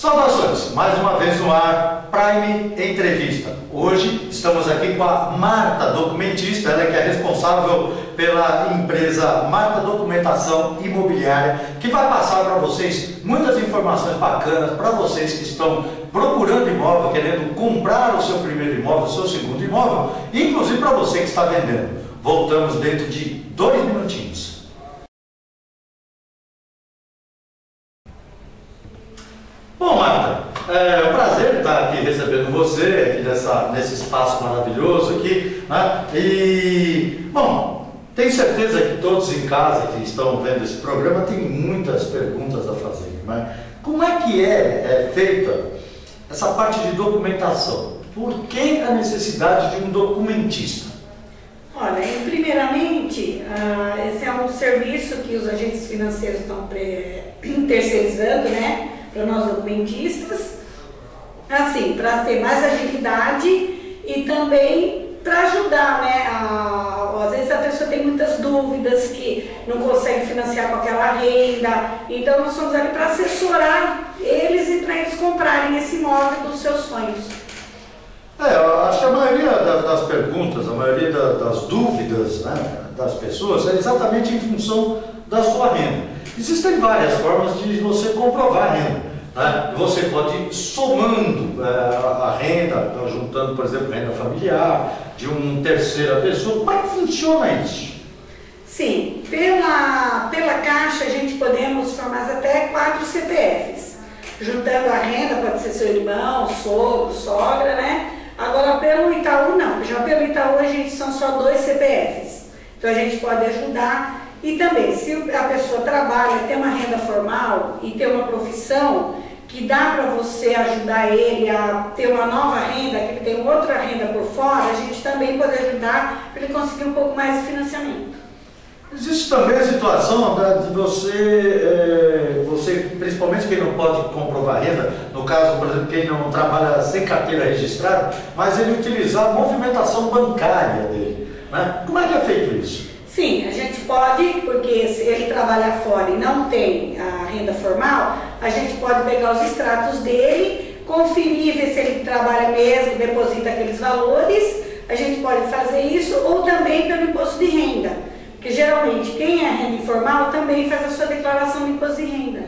Saudações, mais uma vez no ar, Prime Entrevista. Hoje estamos aqui com a Marta, documentista, ela que é responsável pela empresa Marta Documentação Imobiliária, que vai passar para vocês muitas informações bacanas para vocês que estão procurando imóvel, querendo comprar o seu primeiro imóvel, o seu segundo imóvel, e inclusive para você que está vendendo. Voltamos dentro de 2 minutinhos. Bom, Marta, é um prazer estar aqui recebendo você aqui nesse espaço maravilhoso aqui, né? E, bom, tenho certeza que todos em casa que estão vendo esse programa têm muitas perguntas a fazer, né? Como é que é feita essa parte de documentação? Por que a necessidade de um documentista? Olha, primeiramente, esse é um serviço que os agentes financeiros estão terceirizando, né, para nós documentistas, assim, para ter mais agilidade e também para ajudar, né, às vezes a pessoa tem muitas dúvidas que não consegue financiar com aquela renda, então nós somos ali para assessorar eles e para eles comprarem esse imóvel dos seus sonhos. Eu acho que a maioria das perguntas, a maioria das dúvidas, né, das pessoas é exatamente em função da sua renda. Existem várias formas de você comprovar a renda, né? Você pode ir somando a renda, juntando, por exemplo, renda familiar, de uma terceira pessoa. Como é que funciona isso? Sim, pela Caixa a gente podemos formar até 4 CPFs. Juntando a renda, pode ser seu irmão, sogro, sogra, né? Agora pelo Itaú não, já pelo Itaú a gente são só 2 CPFs. Então a gente pode ajudar. E também, se a pessoa trabalha, tem uma renda formal e tem uma profissão que dá para você ajudar ele a ter uma nova renda, que ele tem outra renda por fora, a gente também pode ajudar para ele conseguir um pouco mais de financiamento. Existe também a situação de você, principalmente quem não pode comprovar renda, no caso, por exemplo, quem não trabalha sem carteira registrada, mas ele utilizar a movimentação bancária dele, né? Como é que é feito isso? Sim, a gente pode, porque se ele trabalha fora e não tem a renda formal, a gente pode pegar os extratos dele, conferir, ver se ele trabalha mesmo, deposita aqueles valores, a gente pode fazer isso, ou também pelo imposto de renda, porque geralmente quem é renda informal também faz a sua declaração de imposto de renda.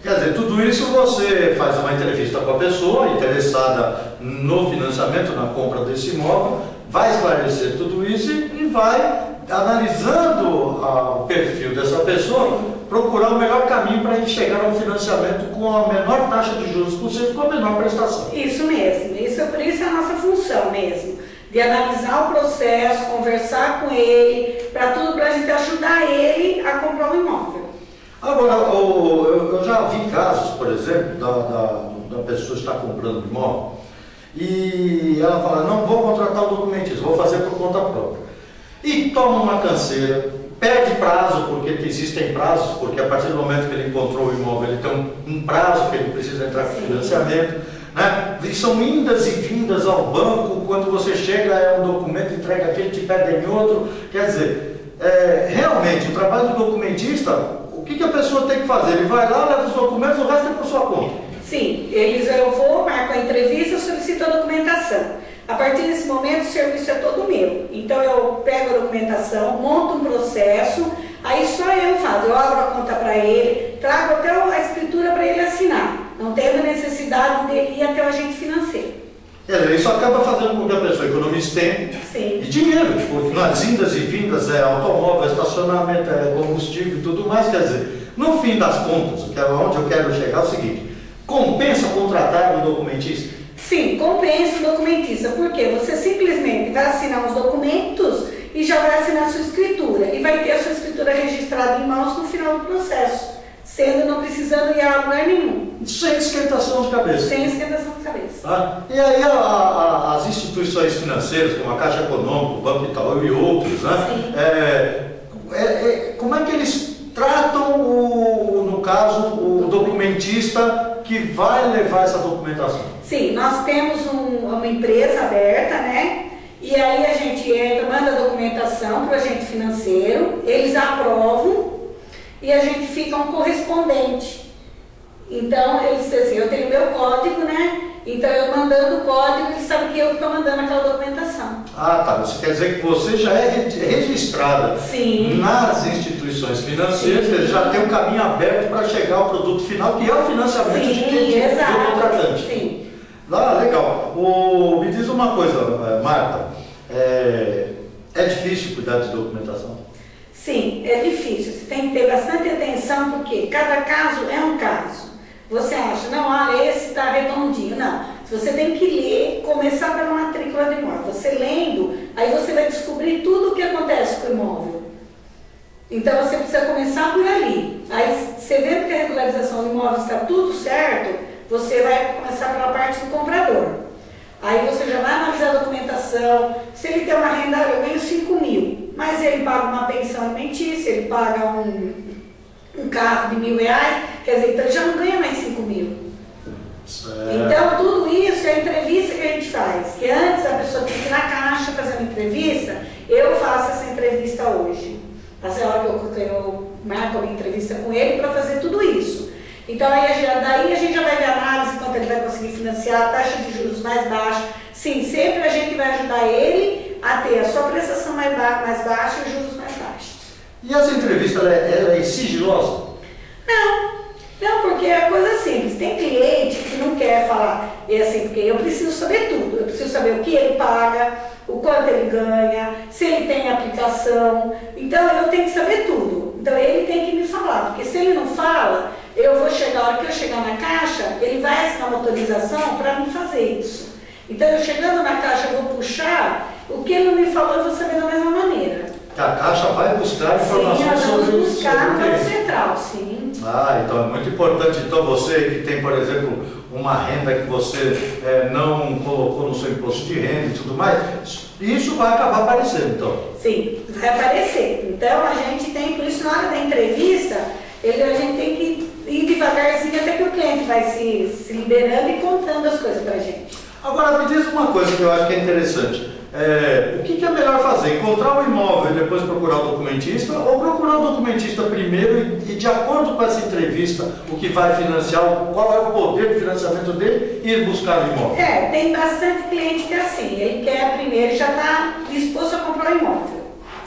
Quer dizer, tudo isso você faz uma entrevista com a pessoa interessada no financiamento, na compra desse imóvel, vai esclarecer tudo isso e vai, analisando o perfil dessa pessoa, procurar o melhor caminho para ele chegar ao financiamento com a menor taxa de juros possível, com a menor prestação. Isso mesmo, por isso é a nossa função mesmo, de analisar o processo, conversar com ele, para a gente ajudar ele a comprar um imóvel. Agora, eu já vi casos, por exemplo, da pessoa estar comprando um imóvel e ela fala, não vou contratar o documentista, vou fazer por conta própria. E toma uma canseira, perde prazo, porque existem prazos, porque a partir do momento que ele encontrou o imóvel, ele tem um prazo que ele precisa entrar com financiamento, né? E são indas e vindas ao banco, quando você chega é um documento, entrega aquele, te pede em outro. Quer dizer, realmente, o trabalho do documentista, o que a pessoa tem que fazer? Ele vai lá, leva os documentos, o resto é por sua conta. Sim, eu vou, marco a entrevista, solicito a documentação. A partir desse momento, o serviço é todo meu. Então, eu pego a documentação, monto um processo, aí só eu faço. Eu abro a conta para ele, trago até a escritura para ele assinar. Não tendo necessidade dele ir até o agente financeiro. Isso acaba fazendo com que a pessoa economize tempo e dinheiro, porque nas indas e vindas é automóvel, estacionamento, é combustível e tudo mais. Quer dizer, no fim das contas, que é onde eu quero chegar, é o seguinte: compensa contratar um documentista? Sim, compensa o documentista, porque você simplesmente vai assinar os documentos e já vai assinar a sua escritura, e vai ter a sua escritura registrada em mãos no final do processo, não precisando ir a lugar nenhum. Sem esquentação de cabeça. Sem esquentação de cabeça. E aí as instituições financeiras, como a Caixa Econômica, o Banco Itaú e outros, né? Como é que eles tratam, no caso, o documentista que vai levar essa documentação? Sim, nós temos uma empresa aberta, né? E aí a gente entra, manda a documentação para o agente financeiro, eles aprovam e a gente fica um correspondente. Então, eles dizem assim, eu tenho meu código, né? Então, eu mandando o código, eles sabem que eu estou mandando aquela documentação. Ah, tá. Você quer dizer que você já é registrada Sim. nas instituições financeiras, Sim. já tem um caminho aberto para chegar ao produto final, que é o financiamento do contratante. Sim. Ah, legal. Me diz uma coisa, Marta, é difícil cuidar de documentação? Sim, é difícil. Você tem que ter bastante atenção, porque cada caso é um caso. Você acha, não, esse está redondinho. Não. Você tem que ler, começar pela matrícula do imóvel. Você lendo, aí você vai descobrir tudo o que acontece com o imóvel. Então você precisa começar por ali. Aí você vendo que a regularização do imóvel está tudo certo, você vai começar pela parte do comprador. Aí você já vai analisar a documentação. Se ele tem uma renda, eu ganho 5 mil, mas ele paga uma pensão alimentícia, ele paga um carro de R$1.000, quer dizer, então ele já não ganha mais 5 mil. Então tudo isso é a entrevista que a gente faz. Que antes a pessoa tem que ir na caixa fazer uma entrevista, eu faço essa entrevista hoje. Essa é a hora que eu marco a minha entrevista com ele para fazer tudo isso. Então daí a gente já vai ver a análise, quanto ele vai conseguir financiar, a taxa de juros mais baixa. Sim, sempre a gente vai ajudar ele a ter a sua prestação mais baixa e os juros mais baixos. E essa entrevista, ela é sigilosa? Não, porque é coisa simples. Tem cliente que não quer falar, assim, porque eu preciso saber tudo. Eu preciso saber o que ele paga, o quanto ele ganha, se ele tem aplicação. Então eu tenho que saber tudo. Então ele tem que me falar, porque se ele não fala, eu vou chegar, a hora que eu chegar na caixa, ele vai assinar uma autorização para me fazer isso. Então eu chegando na caixa, eu vou puxar, o que ele não me falou, eu vou saber da mesma maneira. A caixa vai buscar informações sobre Sim, vamos buscar no Banco cliente. Central, sim. Ah, então é muito importante. Então você que tem, por exemplo, uma renda que você não colocou no seu imposto de renda e tudo mais, isso vai acabar aparecendo, então? Sim, vai aparecer. Então a gente tem, por isso na hora da entrevista, a gente tem que ir devagarzinho até que o cliente vai se liberando e contando as coisas pra gente. Agora me diz uma coisa que eu acho que é interessante. O que é melhor fazer? Encontrar o imóvel e depois procurar o documentista, ou procurar o documentista primeiro e de acordo com essa entrevista, o que vai financiar, qual é o poder de financiamento dele e ir buscar o imóvel? Tem bastante cliente que é assim, ele quer primeiro, já está disposto a comprar o imóvel,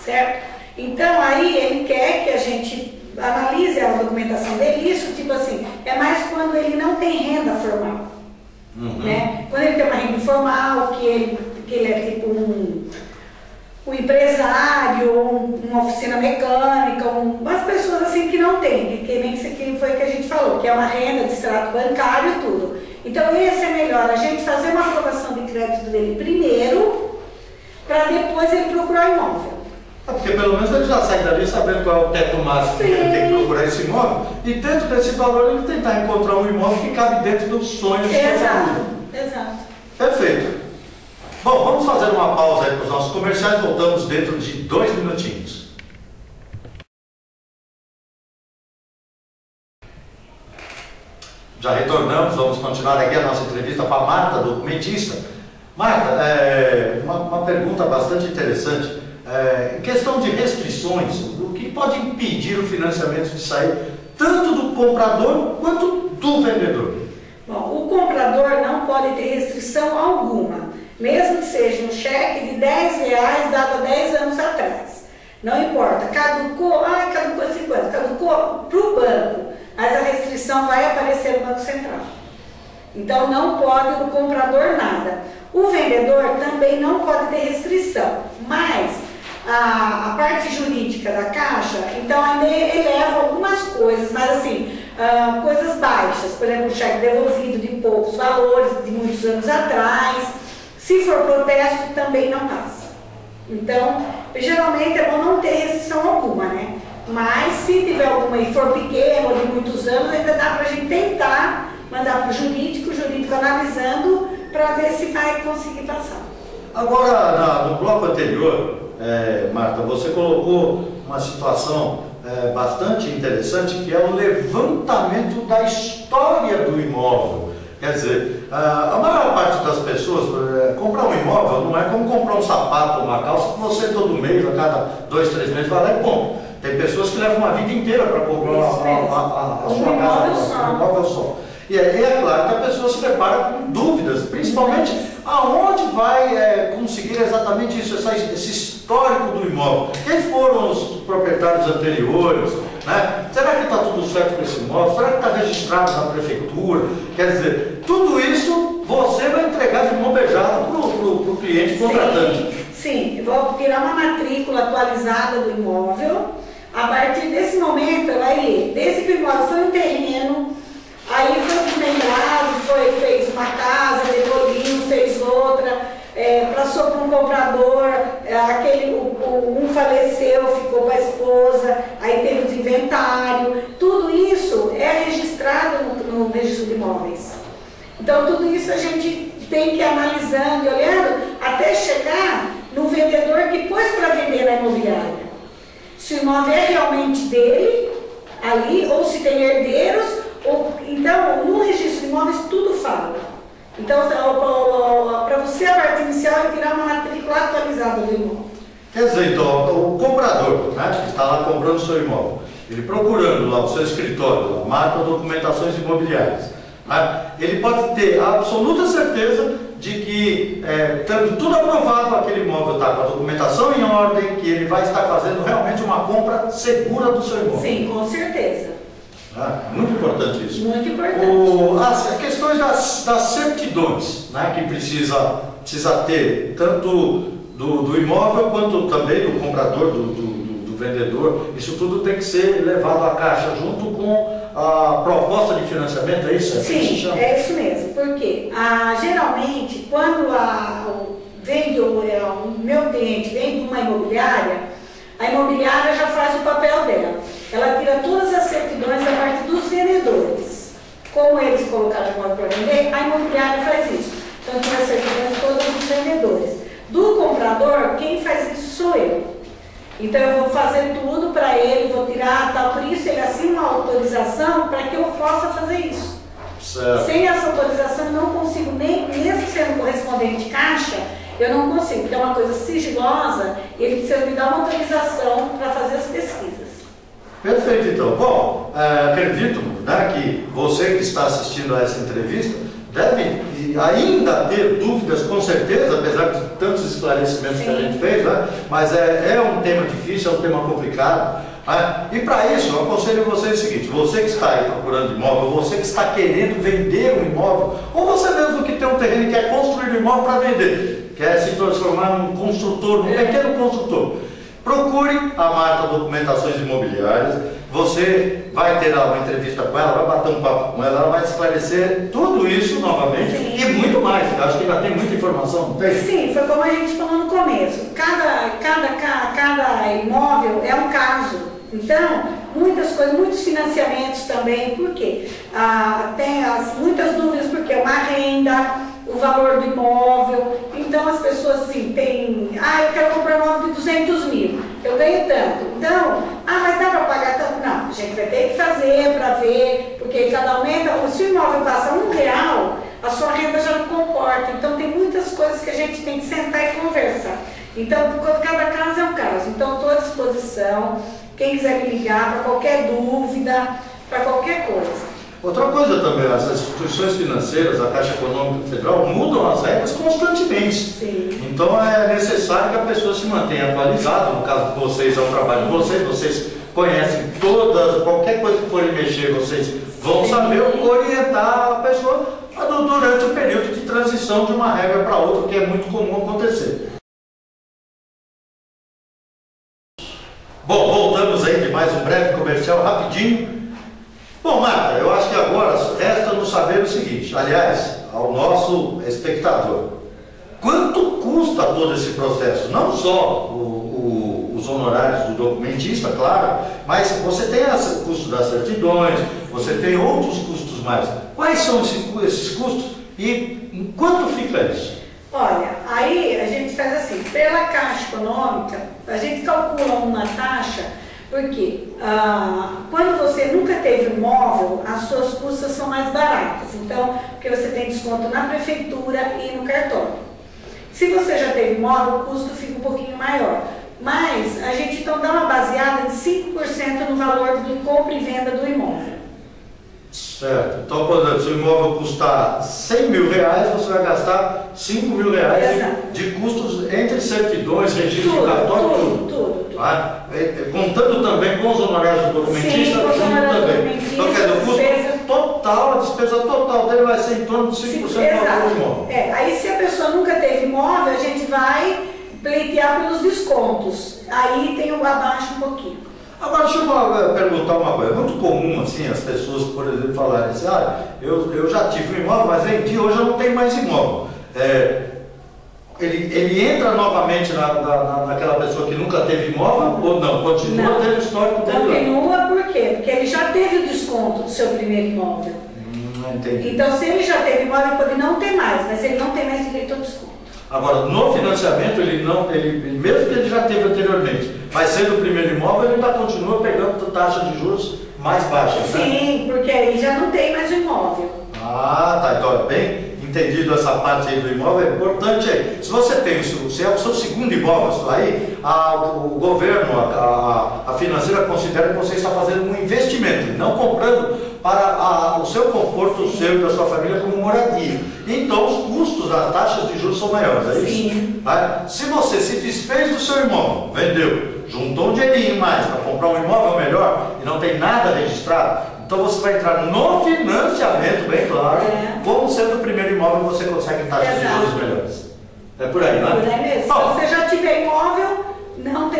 certo? Então aí ele quer que a gente analise a documentação dele, isso tipo assim, é mais quando ele não tem renda formal. Né? Quando ele tem uma renda informal, que ele é tipo um empresário, uma oficina mecânica, umas pessoas assim que não tem, que nem isso aqui foi que a gente falou, que é uma renda de extrato bancário e tudo. Então esse é melhor, a gente fazer uma aprovação de crédito dele primeiro, para depois ele procurar o imóvel. Porque pelo menos ele já sai dali sabendo qual é o teto máximo que ele tem que procurar esse imóvel, e dentro desse valor ele tentar encontrar um imóvel que cabe dentro dos sonhos de todo mundo. Exato. Perfeito. Bom, vamos fazer uma pausa aí para os nossos comerciais, voltamos dentro de 2 minutinhos. Já retornamos, vamos continuar aqui a nossa entrevista com a Marta, documentista. Marta, uma pergunta bastante interessante. Em questão de restrições, o que pode impedir o financiamento de sair tanto do comprador quanto do vendedor? Bom, o comprador não pode ter restrição alguma, mesmo que seja um cheque de R$10 dado há 10 anos atrás. Não importa, caducou 50, caducou para o banco, mas a restrição vai aparecer no Banco Central. Então não pode o comprador nada. O vendedor também não pode ter restrição, mas a parte jurídica da Caixa, então ainda eleva algumas coisas, mas assim, coisas baixas, por exemplo, um cheque devolvido de poucos valores, de muitos anos atrás. Se for protesto, também não passa. Então, geralmente é bom não ter restrição alguma, né? Mas se tiver alguma e for pequena ou de muitos anos, ainda dá para a gente tentar mandar para o jurídico analisando para ver se vai conseguir passar. Agora, no bloco anterior, Marta, você colocou uma situação bastante interessante, que é o levantamento da história do imóvel. Quer dizer, a maior parte das pessoas, comprar um imóvel não é como comprar um sapato ou uma calça que você todo mês, a cada 2, 3 meses, vai lá e compra. Tem pessoas que levam uma vida inteira para comprar a sua casa, um imóvel só. E é claro que a pessoa se depara com dúvidas, principalmente aonde vai conseguir exatamente isso, esse histórico do imóvel. Quem foram os proprietários anteriores? Né? Será que está tudo certo com esse imóvel? Será que está registrado na prefeitura? Quer dizer, tudo isso você vai entregar de mão beijada para o cliente contratante. Sim, eu vou tirar uma matrícula atualizada do imóvel. A partir desse momento, ela vai ler, desde que o imóvel foi um terreno, aí foi desmembrado, fez uma casa, demoliu, fez outra, passou para um comprador, um faleceu, ficou com a esposa, aí teve os inventários, tudo isso é registrado no registro de imóveis. Então tudo isso a gente tem que ir analisando e olhando até chegar no vendedor que pôs para vender na imobiliária. Se o imóvel é realmente dele, ali, ou se tem herdeiros, então no registro de imóveis tudo fala. Então, para você, a parte inicial é tirar uma matrícula atualizada do imóvel. Quer dizer, então, o comprador, né, que está lá comprando o seu imóvel, ele procurando lá o seu escritório, lá, marca documentações imobiliárias, né, ele pode ter a absoluta certeza de que, tendo tudo aprovado, aquele imóvel está com a documentação em ordem, que ele vai estar fazendo realmente uma compra segura do seu imóvel. Sim, com certeza. Muito importante isso. Muito importante. As questões das certidões, né, que precisa ter, tanto do imóvel quanto também do comprador, do vendedor, isso tudo tem que ser levado à caixa junto com a proposta de financiamento, é isso? Sim, é isso mesmo, porque geralmente quando o meu cliente vem de uma imobiliária, a imobiliária já faz o papel dela. Ela tira todas as certidões da parte dos vendedores. Como eles colocaram o imóvel para vender, a imobiliária faz isso. Então, tira as certidões todas dos vendedores. Do comprador, quem faz isso sou eu. Então, eu vou fazer tudo para ele, vou tirar tal. Por isso, ele assina uma autorização para que eu possa fazer isso. Certo. Sem essa autorização, eu não consigo, mesmo sendo correspondente caixa, eu não consigo, porque é uma coisa sigilosa, e ele precisa me dar uma autorização para fazer as pesquisas. Perfeito, então. Bom, acredito, né, que você que está assistindo a essa entrevista deve ainda ter dúvidas, com certeza, apesar de tantos esclarecimentos que a gente fez, né, mas é um tema difícil, é um tema complicado. Né, e para isso, eu aconselho você o seguinte: você que está aí procurando imóvel, você que está querendo vender um imóvel, ou você mesmo que tem um terreno e quer construir um imóvel para vender, quer se transformar num construtor, num pequeno construtor, procure a Marta Documentações Imobiliárias. Você vai ter lá uma entrevista com ela, vai bater um papo com ela vai esclarecer tudo isso novamente. Sim. E muito mais. Eu acho que ainda tem muita informação, não tem? Sim, foi como a gente falou no começo. Cada imóvel é um caso. Então, muitas coisas, muitos financiamentos também. Por quê? Tem muitas dúvidas, porque é uma renda, o valor do imóvel. Então as pessoas assim têm, eu quero comprar um imóvel de 200 mil, eu ganho tanto. Então, mas dá para pagar tanto? Não, a gente vai ter que fazer para ver, porque cada aumenta, se o imóvel passa R$1, a sua renda já não comporta. Então tem muitas coisas que a gente tem que sentar e conversar. Então, cada caso é um caso. Então, estou à disposição. Quem quiser me ligar para qualquer dúvida, para qualquer coisa. Outra coisa também, as instituições financeiras, a Caixa Econômica Federal, mudam as regras constantemente. Sim. Então é necessário que a pessoa se mantenha atualizada. No caso de vocês, é o trabalho de vocês conhecem qualquer coisa que forem mexer, vocês vão saber orientar a pessoa durante o período de transição de uma regra para outra, que é muito comum acontecer. Bom, voltamos aí de mais um breve comercial rapidinho. Bom, Marta, eu acho que agora resta nos saber o seguinte, aliás, ao nosso espectador: quanto custa todo esse processo? Não só os honorários do documentista, claro, mas você tem o custo das certidões, você tem outros custos mais. Quais são esses custos e em quanto fica isso? Olha, aí a gente faz assim, pela Caixa Econômica, a gente calcula uma taxa. Porque quando você nunca teve imóvel, as suas custas são mais baratas. Então, porque você tem desconto na prefeitura e no cartório. Se você já teve imóvel, o custo fica um pouquinho maior. Mas a gente então dá uma baseada de 5% no valor do compra e venda do imóvel. Certo. Então, por exemplo, se o imóvel custar R$100.000, você vai gastar R$5.000 de custos entre certidões, registro de cartório, tudo. Ah, contando também com os honorários do documentista, também. Então, quer dizer, o custo total, a despesa total dele vai ser em torno de 5% do valor do imóvel. Aí, se a pessoa nunca teve imóvel, a gente vai pleitear pelos descontos. Aí tem um abaixo um pouquinho. Agora, deixa eu perguntar uma coisa. É muito comum, assim, as pessoas, por exemplo, falarem assim, eu já tive um imóvel, mas vendi, hoje eu não tenho mais imóvel. Ele entra novamente naquela pessoa que nunca teve imóvel ou não? Continua tendo histórico dele? Continua por quê? Porque ele já teve o desconto do seu primeiro imóvel. Entendi. Então, se ele já teve imóvel, ele pode não ter mais, mas ele não tem mais direito ao desconto. Agora, no financiamento, mesmo que ele já teve anteriormente, mas sendo o primeiro imóvel, ele ainda continua pegando taxa de juros mais baixa, né? Sim, porque ele já não tem mais o imóvel. Tá. Então, bem entendido essa parte aí do imóvel, é importante aí. Se você tem, se é o seu segundo imóvel, isso aí, o governo, a financeira considera que você está fazendo um investimento, não comprando para o seu conforto, o seu e da sua família como moradia. Então os custos, as taxas de juros são maiores, é isso? Sim. Se você se desfez do seu imóvel, vendeu, juntou um dinheirinho mais para comprar um imóvel melhor e não tem nada registrado, então você vai entrar no financiamento, bem claro, como sendo o primeiro imóvel você consegue taxas de juros melhores. É por aí, né? Por aí mesmo. Se você já tiver imóvel, não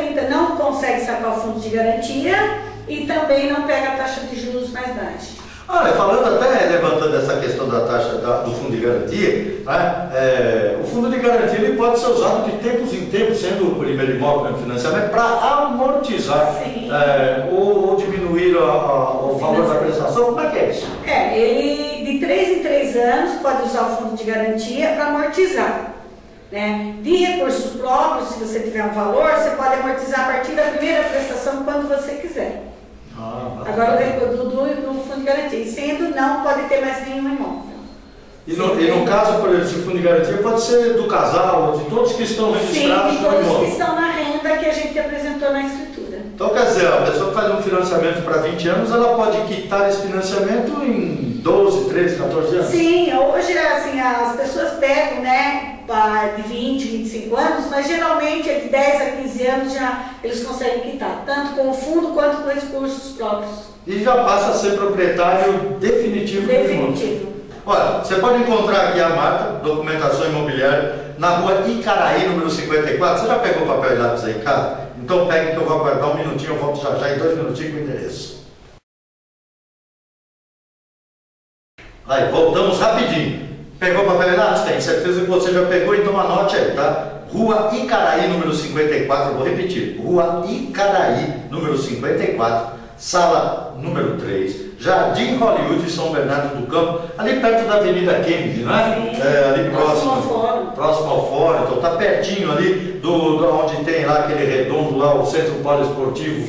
consegue sacar o fundo de garantia e também não pega a taxa de juros mais baixa. Olha, falando até, levantando essa questão da taxa do fundo de garantia, né? O fundo de garantia ele pode ser usado de tempos em tempos, sendo o primeiro imóvel no financiamento, para amortizar ou diminuir o valor da prestação. Como é que é isso? Ele de 3 em 3 anos pode usar o fundo de garantia para amortizar. Né? De recursos próprios, se você tiver um valor, você pode amortizar a partir da primeira prestação quando você quiser. Agora do fundo de garantia, sendo não pode ter mais nenhum imóvel. E no caso, por exemplo, o fundo de garantia pode ser do casal, de todos que estão registrados no imóvel. Sim, de todos que estão na renda que a gente apresentou na escritura. Então, quer dizer, a pessoa que faz um financiamento para 20 anos, ela pode quitar esse financiamento em 12, 13, 14 anos? Sim, hoje assim, as pessoas pegam, né, de 20, 25 anos, mas geralmente de 10 a 15 anos já eles conseguem quitar, tanto com o fundo quanto com os recursos próprios. E já passa a ser proprietário definitivo do imóvel. Olha, você pode encontrar aqui a Marta, documentação imobiliária, na rua Icaraí, número 54. Você já pegou papel e lápis aí, cara? Então pegue que eu vou aguardar um minutinho, eu volto já em 2 minutinhos com o endereço. Aí, voltamos rapidinho. Pegou papel e lápis? Tem certeza que você já pegou, então anote aí, tá? Rua Icaraí, número 54, eu vou repetir. Rua Icaraí, número 54, sala número 3, Jardim Hollywood, São Bernardo do Campo, ali perto da Avenida Kennedy, não é? Ali próximo ao fórum, então tá pertinho ali do onde tem lá aquele redondo lá, o Centro Poliesportivo,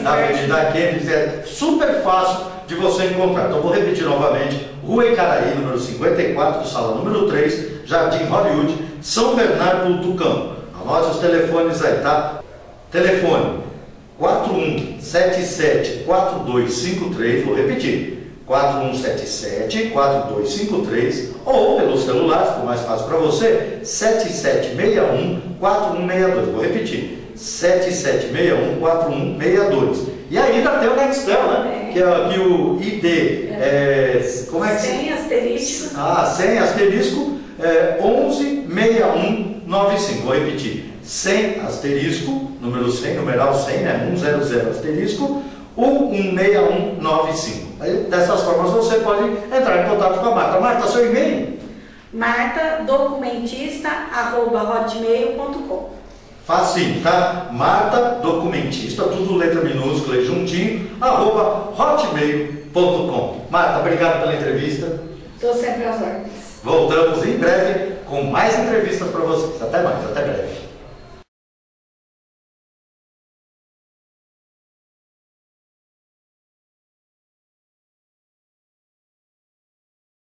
da Avenida Kennedy, é super fácil de você encontrar. Então vou repetir novamente, Rua Icaraí, número 54, sala número 3, Jardim Hollywood, São Bernardo do Campo. Anote os telefones aí, tá? Telefone 4177-4253, vou repetir, 4177-4253, ou pelo celular, se for mais fácil para você, 7761-4162, vou repetir, 7761-4162. E ainda tem o Nextel, né? Que é aqui o ID, como é que sem asterisco. Sem asterisco, 116195, vou repetir. 100 asterisco, número 100, numeral 100, né? 100 asterisco, 116195. Aí, dessas formas você pode entrar em contato com a Marta. Marta, seu e-mail? martadocumentista@hotmail.com. Facinho, tá? Marta Documentista, tudo letra minúscula e juntinho, @hotmail.com. Marta, obrigado pela entrevista. Estou sempre às ordens. Voltamos em breve com mais entrevistas para vocês. Até mais, até breve.